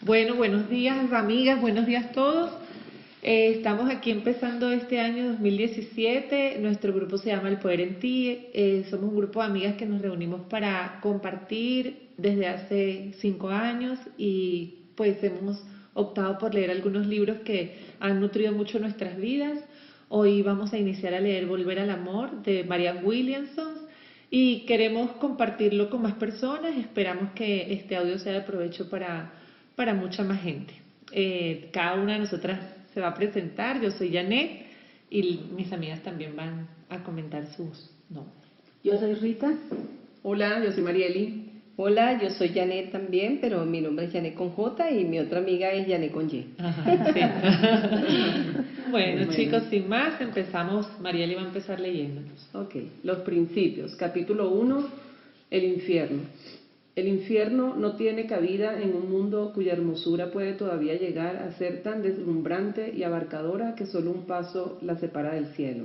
Bueno, buenos días amigas, buenos días todos. Estamos aquí empezando este año 2017. Nuestro grupo se llama El Poder en Ti. Somos un grupo de amigas que nos reunimos para compartir desde hace 5 años y pues hemos optado por leer algunos libros que han nutrido mucho nuestras vidas. Hoy vamos a iniciar a leer Volver al Amor de Marianne Williamson y queremos compartirlo con más personas. Esperamos que este audio sea de provecho para mucha más gente. Cada una de nosotras se va a presentar. Yo soy Janet y mis amigas también van a comentar sus nombres. Yo soy Rita. Hola, yo soy Marieli. Hola, yo soy Janet también, pero mi nombre es Janet con J y mi otra amiga es Janet con Y. Ajá, sí. Bueno, chicos, sin más, empezamos. Marieli va a empezar leyéndonos. Ok, los principios. Capítulo 1, el infierno. El infierno no tiene cabida en un mundo cuya hermosura puede todavía llegar a ser tan deslumbrante y abarcadora que solo un paso la separa del cielo.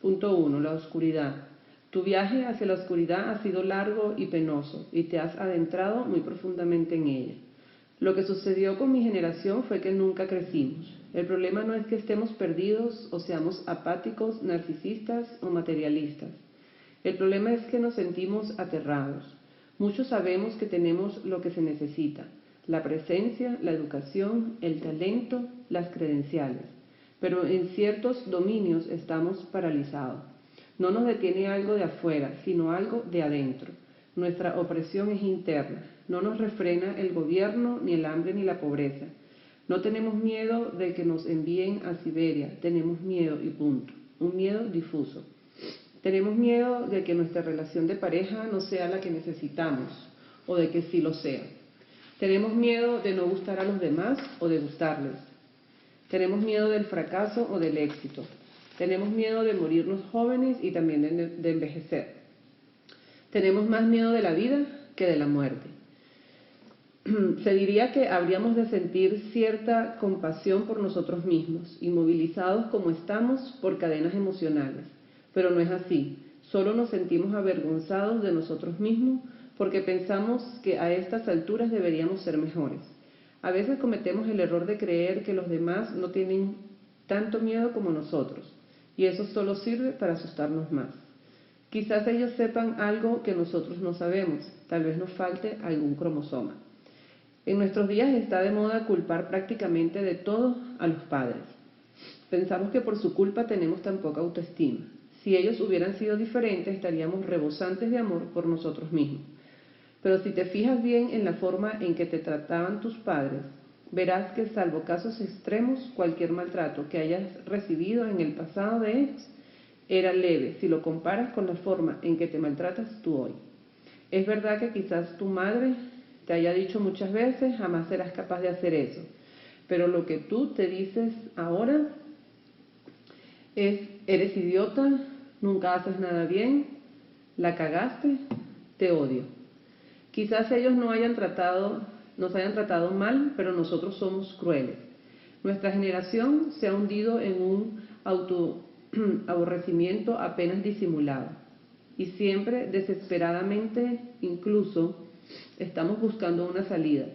Punto 1, la oscuridad. Tu viaje hacia la oscuridad ha sido largo y penoso y te has adentrado muy profundamente en ella. Lo que sucedió con mi generación fue que nunca crecimos. El problema no es que estemos perdidos o seamos apáticos, narcisistas o materialistas. El problema es que nos sentimos aterrados. Muchos sabemos que tenemos lo que se necesita: la presencia, la educación, el talento, las credenciales. Pero en ciertos dominios estamos paralizados. No nos detiene algo de afuera, sino algo de adentro. Nuestra opresión es interna. No nos refrena el gobierno, ni el hambre, ni la pobreza. No tenemos miedo de que nos envíen a Siberia. Tenemos miedo y punto. Un miedo difuso. Tenemos miedo de que nuestra relación de pareja no sea la que necesitamos, o de que sí lo sea. Tenemos miedo de no gustar a los demás o de gustarles. Tenemos miedo del fracaso o del éxito. Tenemos miedo de morirnos jóvenes y también de envejecer. Tenemos más miedo de la vida que de la muerte. Se diría que habríamos de sentir cierta compasión por nosotros mismos, inmovilizados como estamos por cadenas emocionales. Pero no es así. Solo nos sentimos avergonzados de nosotros mismos porque pensamos que a estas alturas deberíamos ser mejores. A veces cometemos el error de creer que los demás no tienen tanto miedo como nosotros, y eso solo sirve para asustarnos más. Quizás ellos sepan algo que nosotros no sabemos, tal vez nos falte algún cromosoma. En nuestros días está de moda culpar prácticamente de todo a los padres. Pensamos que por su culpa tenemos tan poca autoestima. Si ellos hubieran sido diferentes, estaríamos rebosantes de amor por nosotros mismos. Pero si te fijas bien en la forma en que te trataban tus padres, verás que salvo casos extremos, cualquier maltrato que hayas recibido en el pasado de ellos era leve si lo comparas con la forma en que te maltratas tú hoy. Es verdad que quizás tu madre te haya dicho muchas veces: jamás serás capaz de hacer eso. Pero lo que tú te dices ahora es: eres idiota, nunca haces nada bien, la cagaste, te odio. Quizás ellos nos hayan tratado mal, pero nosotros somos crueles. Nuestra generación se ha hundido en un autoaborrecimiento apenas disimulado. Y siempre, desesperadamente, incluso, estamos buscando una salida,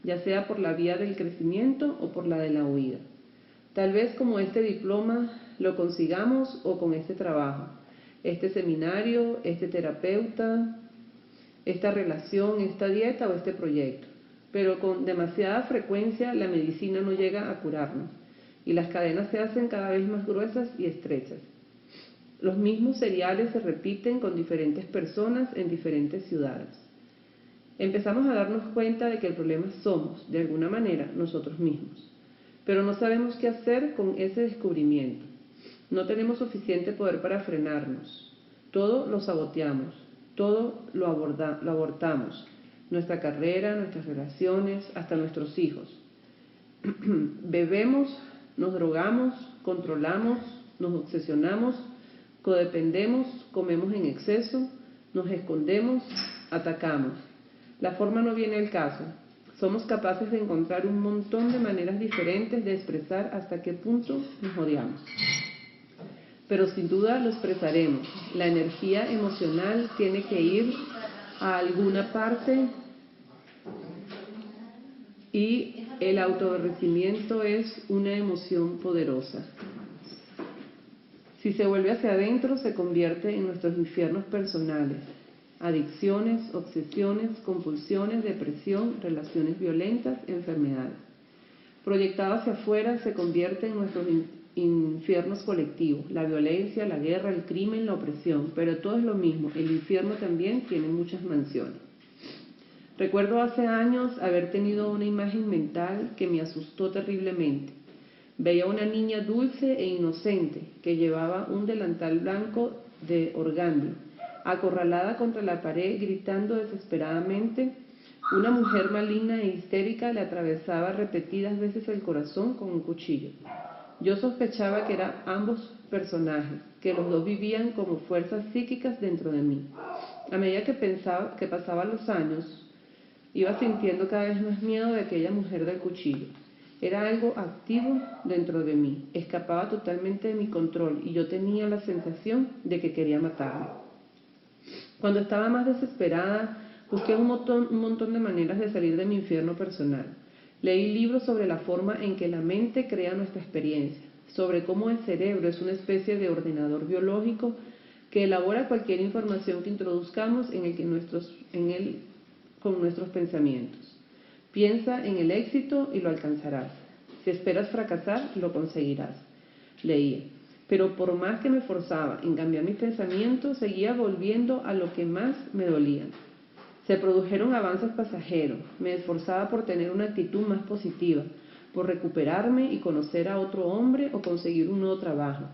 ya sea por la vía del crecimiento o por la de la huida. Tal vez como este diploma lo consigamos, o con este trabajo, este seminario, este terapeuta, esta relación, esta dieta o este proyecto. Pero con demasiada frecuencia la medicina no llega a curarnos y las cadenas se hacen cada vez más gruesas y estrechas. Los mismos seriales se repiten con diferentes personas en diferentes ciudades. Empezamos a darnos cuenta de que el problema somos, de alguna manera, nosotros mismos. Pero no sabemos qué hacer con ese descubrimiento. No tenemos suficiente poder para frenarnos. Todo lo saboteamos, todo lo abortamos. Nuestra carrera, nuestras relaciones, hasta nuestros hijos. Bebemos, nos drogamos, controlamos, nos obsesionamos, codependemos, comemos en exceso, nos escondemos, atacamos. La forma no viene al caso. Somos capaces de encontrar un montón de maneras diferentes de expresar hasta qué punto nos odiamos. Pero sin duda lo expresaremos. La energía emocional tiene que ir a alguna parte Y el autoaborrecimiento es una emoción poderosa. Si se vuelve hacia adentro, se convierte en nuestros infiernos personales. Adicciones, obsesiones, compulsiones, depresión, relaciones violentas, enfermedades. Proyectado hacia afuera, se convierte en nuestros infiernos colectivos. La violencia, la guerra, el crimen, la opresión. Pero todo es lo mismo. El infierno también tiene muchas mansiones. Recuerdo hace años haber tenido una imagen mental que me asustó terriblemente. Veía una niña dulce e inocente que llevaba un delantal blanco de organdi, acorralada contra la pared, gritando desesperadamente. Una mujer maligna e histérica le atravesaba repetidas veces el corazón con un cuchillo. Yo sospechaba que eran ambos personajes, que los dos vivían como fuerzas psíquicas dentro de mí. A medida que pasaban los años, iba sintiendo cada vez más miedo de aquella mujer del cuchillo. Era algo activo dentro de mí, escapaba totalmente de mi control y yo tenía la sensación de que quería matarme. Cuando estaba más desesperada, busqué un montón de maneras de salir de mi infierno personal. Leí libros sobre la forma en que la mente crea nuestra experiencia, sobre cómo el cerebro es una especie de ordenador biológico que elabora cualquier información que introduzcamos con nuestros pensamientos. Piensa en el éxito y lo alcanzarás. Si esperas fracasar, lo conseguirás. Leía. Pero por más que me forzaba en cambiar mis pensamientos, seguía volviendo a lo que más me dolía. Se produjeron avances pasajeros. Me esforzaba por tener una actitud más positiva, por recuperarme y conocer a otro hombre o conseguir un nuevo trabajo.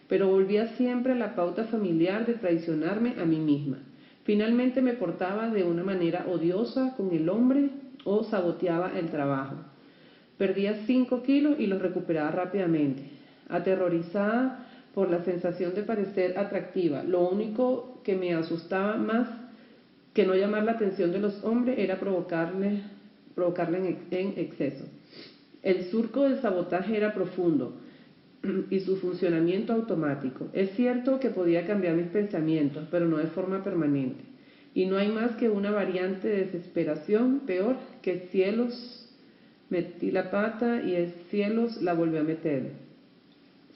Pero volvía siempre a la pauta familiar de traicionarme a mí misma. Finalmente me portaba de una manera odiosa con el hombre o saboteaba el trabajo. Perdía 5 kilos y los recuperaba rápidamente, aterrorizada por la sensación de parecer atractiva. Lo único que me asustaba más que no llamar la atención de los hombres era provocarle en exceso. El surco del sabotaje era profundo y su funcionamiento automático. Es cierto que podía cambiar mis pensamientos, pero no de forma permanente. Y no hay más que una variante de desesperación peor que cielos, metí la pata y el cielos la volvió a meter.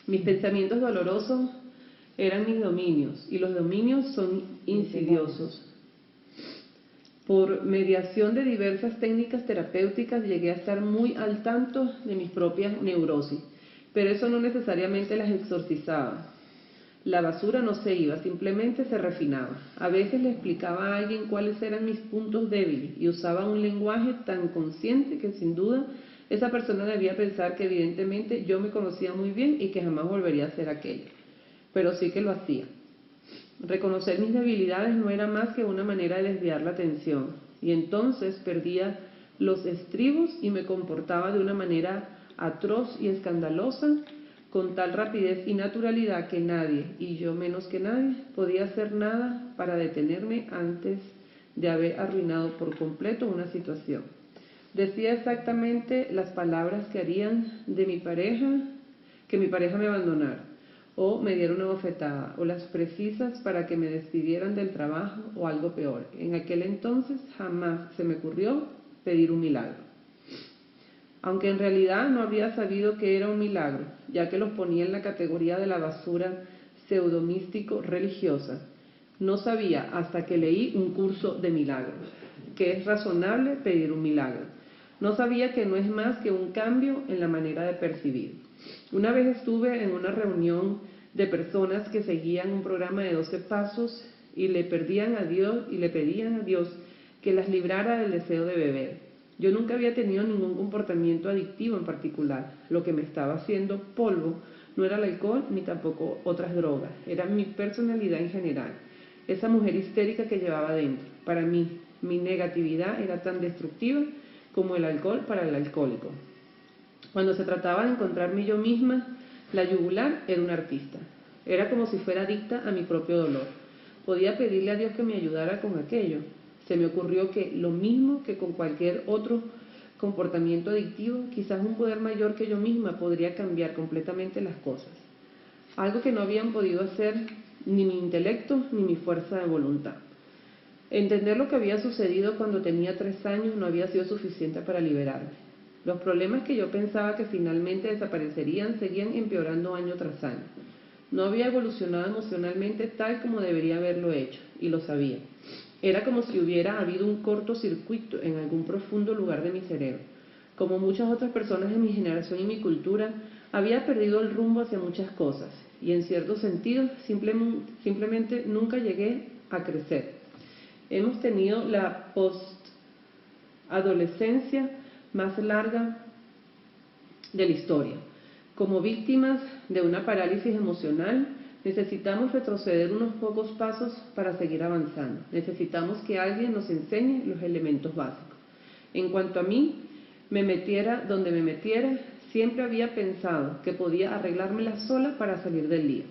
Mis pensamientos dolorosos eran mis dominios y los dominios son insidiosos. Por mediación de diversas técnicas terapéuticas llegué a estar muy al tanto de mis propias neurosis, pero eso no necesariamente las exorcizaba. La basura no se iba, simplemente se refinaba. A veces le explicaba a alguien cuáles eran mis puntos débiles y usaba un lenguaje tan consciente que sin duda esa persona debía pensar que evidentemente yo me conocía muy bien y que jamás volvería a hacer aquello. Pero sí que lo hacía. Reconocer mis debilidades no era más que una manera de desviar la atención y entonces perdía los estribos y me comportaba de una manera atroz y escandalosa con tal rapidez y naturalidad que nadie, y yo menos que nadie, podía hacer nada para detenerme antes de haber arruinado por completo una situación. Decía exactamente las palabras que harían de mi pareja, que mi pareja me abandonara, o me diera una bofetada, o las precisas para que me despidieran del trabajo, o algo peor. En aquel entonces jamás se me ocurrió pedir un milagro. Aunque en realidad no había sabido que era un milagro, ya que los ponía en la categoría de la basura pseudomístico-religiosa. No sabía hasta que leí un curso de milagros, que es razonable pedir un milagro. No sabía que no es más que un cambio en la manera de percibir. Una vez estuve en una reunión de personas que seguían un programa de 12 pasos y le pedían a Dios que las librara del deseo de beber. Yo nunca había tenido ningún comportamiento adictivo en particular. Lo que me estaba haciendo polvo no era el alcohol ni tampoco otras drogas. Era mi personalidad en general. Esa mujer histérica que llevaba dentro. Para mí, mi negatividad era tan destructiva como el alcohol para el alcohólico. Cuando se trataba de encontrarme yo misma, la yugular era un artista. Era como si fuera adicta a mi propio dolor. Podía pedirle a Dios que me ayudara con aquello. Se me ocurrió que lo mismo que con cualquier otro comportamiento adictivo, quizás un poder mayor que yo misma podría cambiar completamente las cosas. Algo que no habían podido hacer ni mi intelecto ni mi fuerza de voluntad. Entender lo que había sucedido cuando tenía 3 años no había sido suficiente para liberarme. Los problemas que yo pensaba que finalmente desaparecerían seguían empeorando año tras año. No había evolucionado emocionalmente tal como debería haberlo hecho, y lo sabía. Era como si hubiera habido un cortocircuito en algún profundo lugar de mi cerebro. Como muchas otras personas de mi generación y mi cultura, había perdido el rumbo hacia muchas cosas, y en cierto sentido simplemente nunca llegué a crecer. Hemos tenido la postadolescencia más larga de la historia. Como víctimas de una parálisis emocional, necesitamos retroceder unos pocos pasos para seguir avanzando. Necesitamos que alguien nos enseñe los elementos básicos. En cuanto a mí, me metiera donde me metiera, siempre había pensado que podía arreglármela sola para salir del lío.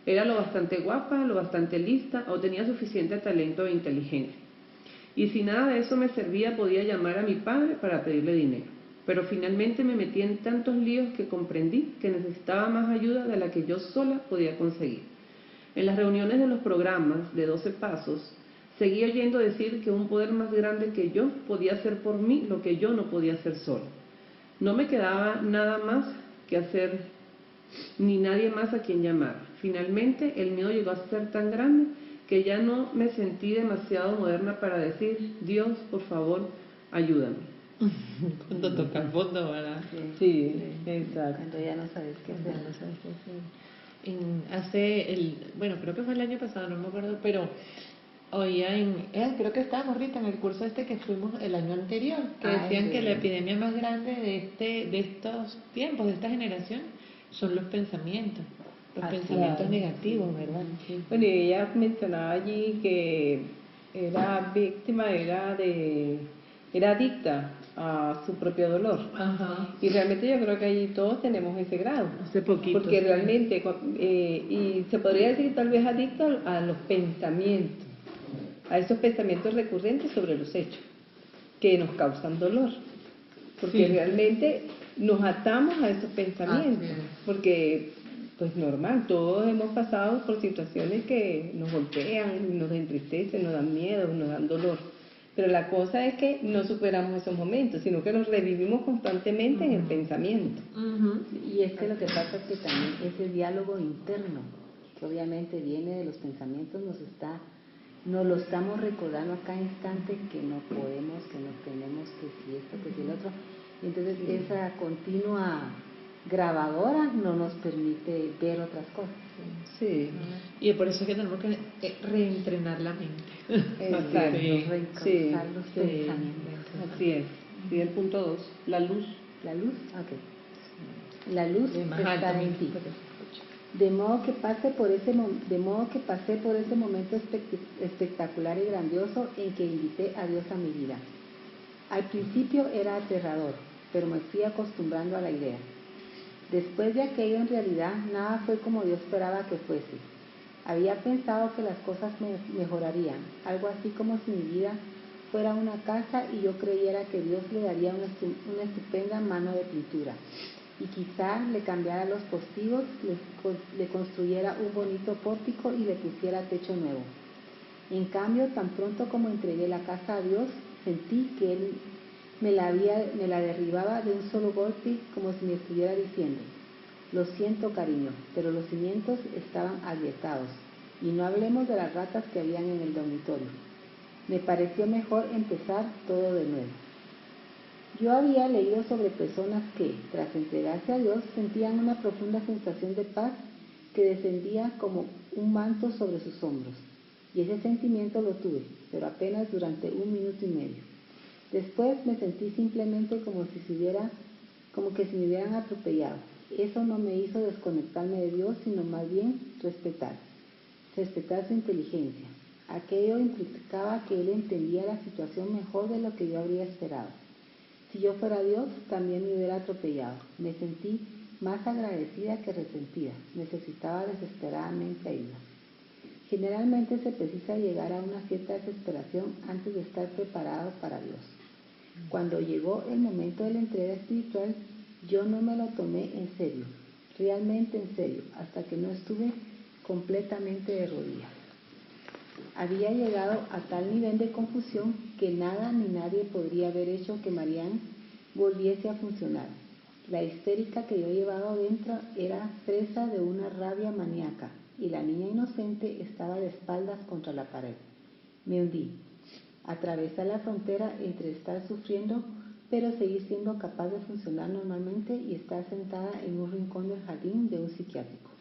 Era lo bastante guapa, lo bastante lista o tenía suficiente talento e inteligencia. Y si nada de eso me servía, podía llamar a mi padre para pedirle dinero. Pero finalmente me metí en tantos líos que comprendí que necesitaba más ayuda de la que yo sola podía conseguir. En las reuniones de los programas de 12 pasos, seguí oyendo decir que un poder más grande que yo podía hacer por mí lo que yo no podía hacer sola. No me quedaba nada más que hacer, ni nadie más a quien llamar. Finalmente, el miedo llegó a ser tan grande que ya no me sentí demasiado moderna para decir, Dios, por favor, ayúdame. Cuando toca el fondo, ¿verdad? Sí, exacto. Cuando ya no sabes qué hacer. No sabes qué hacer. Bueno, creo que fue el año pasado, no me acuerdo, pero oía creo que estábamos ahorita en el curso que fuimos el año anterior, que decían que la epidemia más grande de estos tiempos, de esta generación, son los pensamientos Claro. negativos, ¿verdad? Bueno, y ella mencionaba allí que era víctima, era adicta a su propio dolor. Ajá. Y realmente yo creo que allí todos tenemos ese grado. Hace poquito. Porque sí. realmente, y se podría decir tal vez adicto a los pensamientos, a esos pensamientos recurrentes sobre los hechos, que nos causan dolor. Porque Sí. realmente nos atamos a esos pensamientos. Así es. Porque, pues normal, todos hemos pasado por situaciones que nos golpean, nos entristecen, nos dan miedo, nos dan dolor. Pero la cosa es que no superamos esos momentos, sino que los revivimos constantemente en el pensamiento. Y es que lo que pasa es que también ese diálogo interno, que obviamente viene de los pensamientos, nos lo estamos recordando a cada instante que no podemos, que no tenemos, que si esto, que si el otro. Y entonces esa continua grabadora no nos permite ver otras cosas. Sí, Y por eso es que tenemos que reentrenar la mente. exacto. Sí. Reencauzar los Sí. pensamientos. Así es. Y el punto 2, la luz. ¿La luz? Ok. La luz Sí, más está alto, en mira, ti. para que se escuche. De modo que pasé por ese momento espectacular y grandioso en que invité a Dios a mi vida. Al principio era aterrador, pero me fui acostumbrando a la idea. Después de aquello, en realidad, nada fue como yo esperaba que fuese. Había pensado que las cosas mejorarían, algo así como si mi vida fuera una casa y yo creyera que Dios le daría una estupenda mano de pintura. Y quizá le cambiara los postigos, le construyera un bonito pórtico y le pusiera techo nuevo. En cambio, tan pronto como entregué la casa a Dios, sentí que Él me la derribaba de un solo golpe, como si me estuviera diciendo: lo siento, cariño, pero los cimientos estaban agrietados, y no hablemos de las ratas que habían en el dormitorio. Me pareció mejor empezar todo de nuevo. Yo había leído sobre personas que, tras entregarse a Dios, sentían una profunda sensación de paz que descendía como un manto sobre sus hombros. Y ese sentimiento lo tuve, pero apenas durante 1 minuto y medio. Después me sentí simplemente como que si me hubieran atropellado. Eso no me hizo desconectarme de Dios, sino más bien respetar su inteligencia. Aquello implicaba que Él entendía la situación mejor de lo que yo habría esperado. Si yo fuera Dios, también me hubiera atropellado. Me sentí más agradecida que resentida. Necesitaba desesperadamente ayuda. Generalmente se precisa llegar a una cierta desesperación antes de estar preparado para Dios. Cuando llegó el momento de la entrega espiritual, yo no me lo tomé en serio, realmente en serio, hasta que no estuve completamente de rodillas. Había llegado a tal nivel de confusión que nada ni nadie podría haber hecho que Marianne volviese a funcionar. La histérica que yo llevaba dentro era presa de una rabia maníaca y la niña inocente estaba de espaldas contra la pared. Me hundí. Atravesé la frontera entre estar sufriendo pero seguir siendo capaz de funcionar normalmente y estar sentada en un rincón del jardín de un psiquiátrico.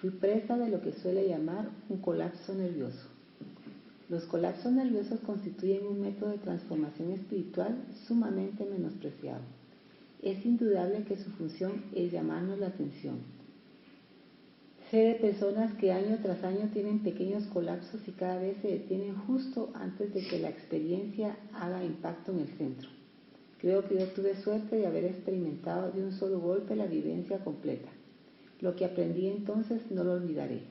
Fui presa de lo que suele llamar un colapso nervioso. Los colapsos nerviosos constituyen un método de transformación espiritual sumamente menospreciado. Es indudable que su función es llamarnos la atención. Sé de personas que año tras año tienen pequeños colapsos y cada vez se detienen justo antes de que la experiencia haga impacto en el centro. Creo que yo tuve suerte de haber experimentado de un solo golpe la vivencia completa. Lo que aprendí entonces no lo olvidaré.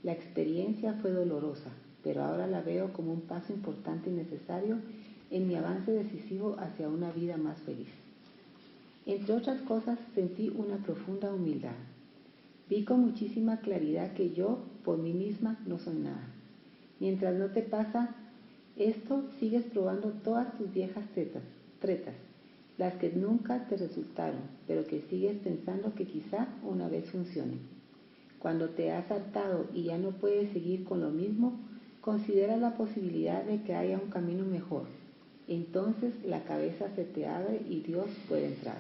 La experiencia fue dolorosa, pero ahora la veo como un paso importante y necesario en mi avance decisivo hacia una vida más feliz. Entre otras cosas, sentí una profunda humildad. Vi con muchísima claridad que yo, por mí misma, no soy nada. Mientras no te pasa esto, sigues probando todas tus viejas tretas, las que nunca te resultaron, pero que sigues pensando que quizá una vez funcionen. Cuando te has hartado y ya no puedes seguir con lo mismo, considera la posibilidad de que haya un camino mejor. Entonces la cabeza se te abre y Dios puede entrar.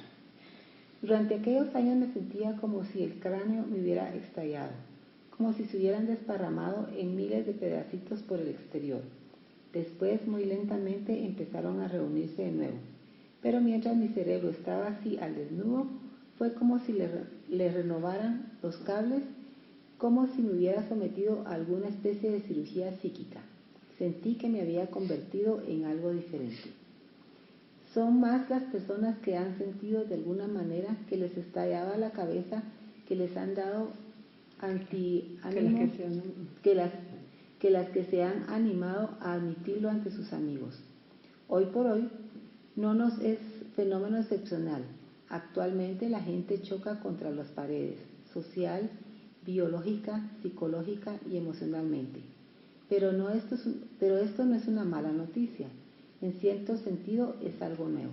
Durante aquellos años me sentía como si el cráneo me hubiera estallado, como si se hubieran desparramado en miles de pedacitos por el exterior. Después, muy lentamente, empezaron a reunirse de nuevo. Pero mientras mi cerebro estaba así al desnudo, fue como si le renovaran los cables, como si me hubiera sometido a alguna especie de cirugía psíquica. Sentí que me había convertido en algo diferente. Son más las personas que han sentido de alguna manera que les estallaba la cabeza, que les han dado antiánimo, que las que se han animado a admitirlo ante sus amigos. Hoy por hoy no nos es fenómeno excepcional. Actualmente la gente choca contra las paredes, social, biológica, psicológica y emocionalmente. Pero esto no es una mala noticia. En cierto sentido es algo nuevo.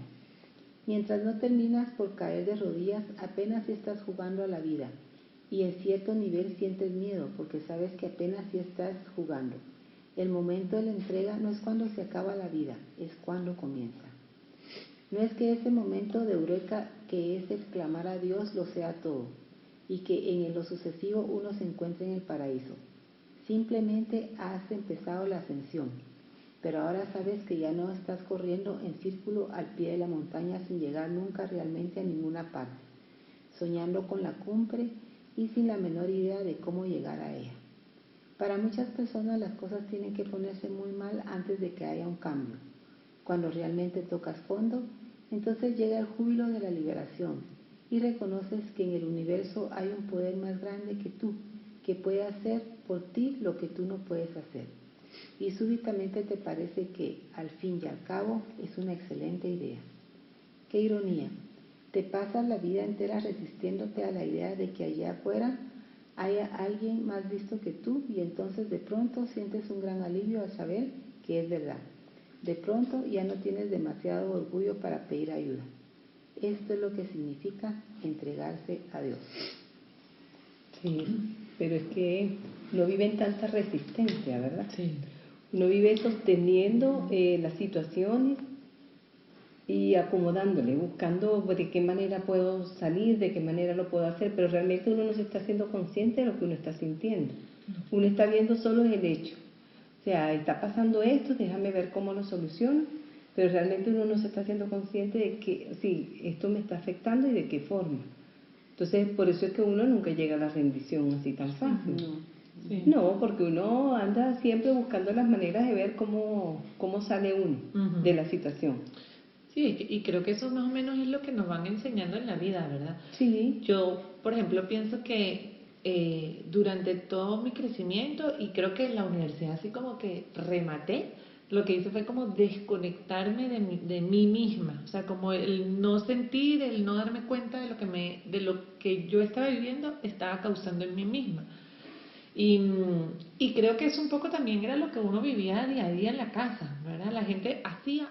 Mientras no terminas por caer de rodillas, apenas si estás jugando a la vida. Y en cierto nivel sientes miedo porque sabes que apenas si estás jugando. El momento de la entrega no es cuando se acaba la vida, es cuando comienza. No es que ese momento de eureka que es exclamar a Dios lo sea todo y que en lo sucesivo uno se encuentre en el paraíso. Simplemente has empezado la ascensión, pero ahora sabes que ya no estás corriendo en círculo al pie de la montaña sin llegar nunca realmente a ninguna parte, soñando con la cumbre y sin la menor idea de cómo llegar a ella. Para muchas personas las cosas tienen que ponerse muy mal antes de que haya un cambio. Cuando realmente tocas fondo, entonces llega el júbilo de la liberación y reconoces que en el universo hay un poder más grande que tú, que puede hacer por ti lo que tú no puedes hacer. Y súbitamente te parece que, al fin y al cabo, es una excelente idea. ¡Qué ironía! Te pasas la vida entera resistiéndote a la idea de que allá afuera haya alguien más listo que tú y entonces de pronto sientes un gran alivio al saber que es verdad. De pronto ya no tienes demasiado orgullo para pedir ayuda. Esto es lo que significa entregarse a Dios. Sí, pero es que no viven tanta resistencia, ¿verdad? Sí. Uno vive sosteniendo las situaciones y acomodándole, buscando de qué manera puedo salir, de qué manera lo puedo hacer, pero realmente uno no se está siendo consciente de lo que uno está sintiendo. Uno está viendo solo el hecho. O sea, está pasando esto, déjame ver cómo lo soluciono, pero realmente uno no se está siendo consciente de que, sí, esto me está afectando y de qué forma. Entonces, por eso es que uno nunca llega a la rendición así tan fácil. Sí. No, porque uno anda siempre buscando las maneras de ver cómo sale uno de la situación. Sí, y creo que eso más o menos es lo que nos van enseñando en la vida, ¿verdad? Sí. Yo, por ejemplo, pienso que durante todo mi crecimiento, y creo que en la universidad así como que rematé, lo que hice fue como desconectarme de mí misma, o sea, como el no sentir, el no darme cuenta de lo que yo estaba viviendo estaba causando en mí misma. Y creo que eso un poco también era lo que uno vivía día a día en la casa, ¿verdad? La gente hacía